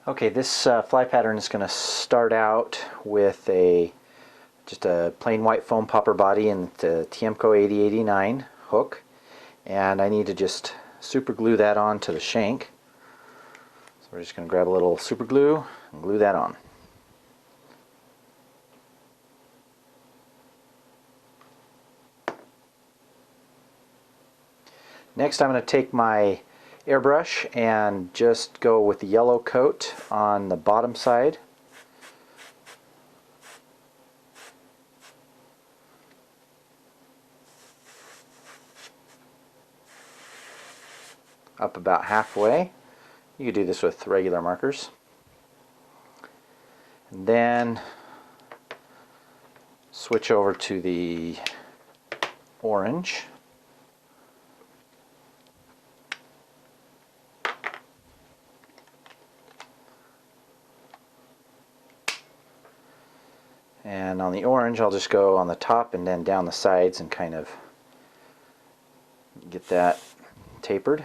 Okay, this fly pattern is going to start out with just a plain white foam popper body and the Tiemco 8089 hook, and I need to just super glue that onto the shank. So we're just going to grab a little super glue and glue that on. Next I'm going to take my airbrush and just go with the yellow coat on the bottom side. Up about halfway. You could do this with regular markers. And then switch over to the orange. And on the orange, I'll just go on the top and then down the sides and kind of get that tapered.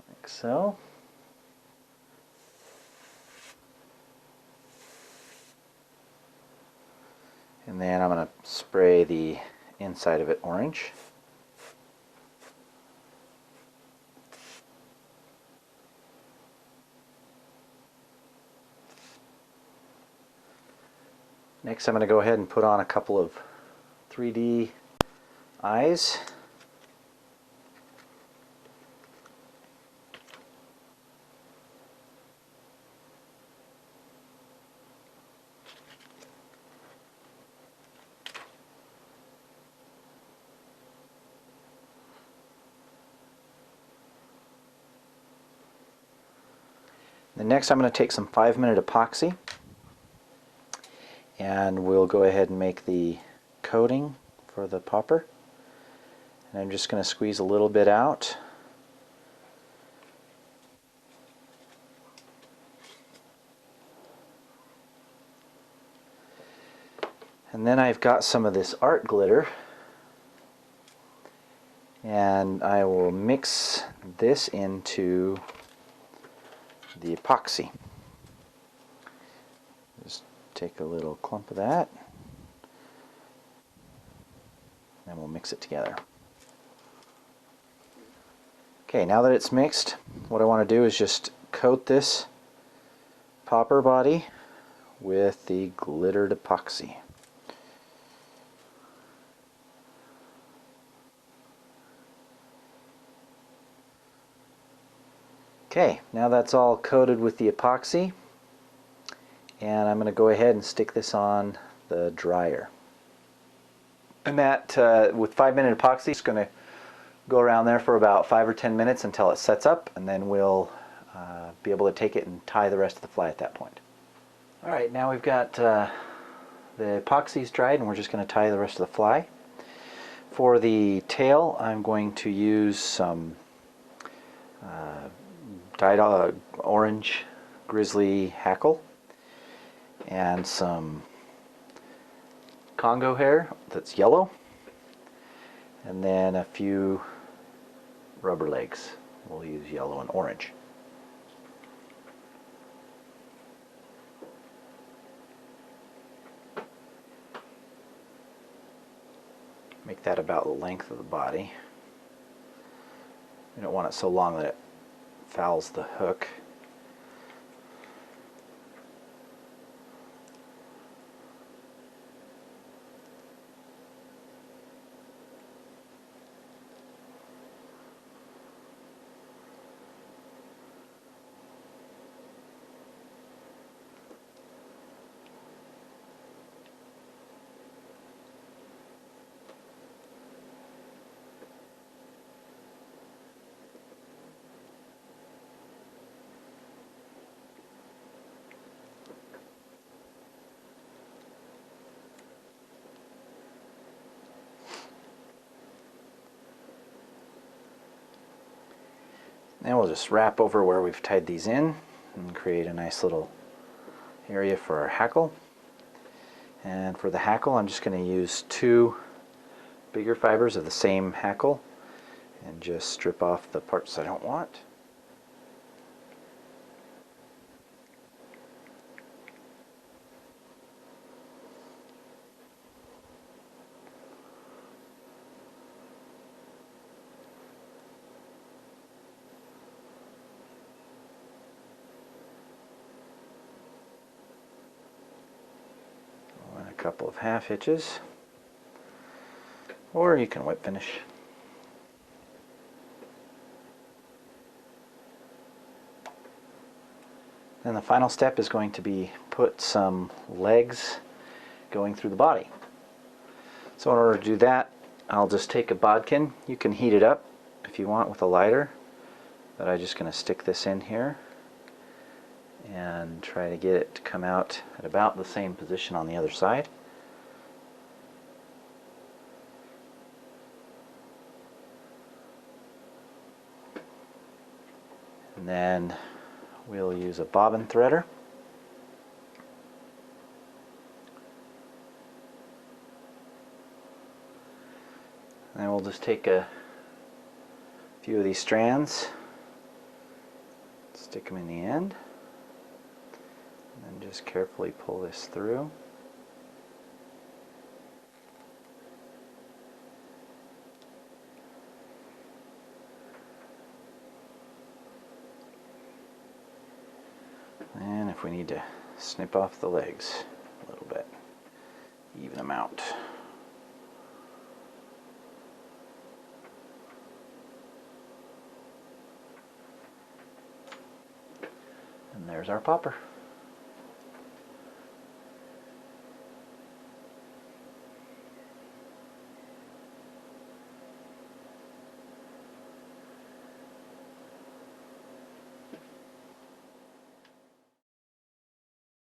Like so. And then I'm going to spray the inside of it orange. Next I'm going to go ahead and put on a couple of 3D eyes. Then next I'm going to take some 5-minute epoxy and we'll go ahead and make the coating for the popper. And I'm just going to squeeze a little bit out. And then I've got some of this art glitter, and I will mix this into the epoxy. Just take a little clump of that, and we'll mix it together. Okay, now that it's mixed, what I want to do is just coat this popper body with the glittered epoxy. Okay, now that's all coated with the epoxy, and I'm going to go ahead and stick this on the dryer. And that, with 5-minute epoxy, it's going to go around there for about 5 or 10 minutes until it sets up, and then we'll be able to take it and tie the rest of the fly at that point. Alright, now we've got the epoxy's dried, and we're just going to tie the rest of the fly. For the tail, I'm going to use some dyed orange grizzly hackle and some Congo hair that's yellow, and then a few rubber legs. We'll use yellow and orange. Make that about the length of the body. You don't want it so long that it fouls the hook. Now we'll just wrap over where we've tied these in and create a nice little area for our hackle. And for the hackle, I'm just going to use 2 bigger fibers of the same hackle and just strip off the parts I don't want. And a couple of half hitches, or you can whip finish. Then the final step is going to be put some legs going through the body. So in order to do that, I'll just take a bodkin. You can heat it up if you want with a lighter, but I'm just going to stick this in here and try to get it to come out at about the same position on the other side. And then we'll use a bobbin threader. And we'll just take a few of these strands, stick them in the end, and then just carefully pull this through. And if we need to snip off the legs a little bit, even them out. And there's our popper.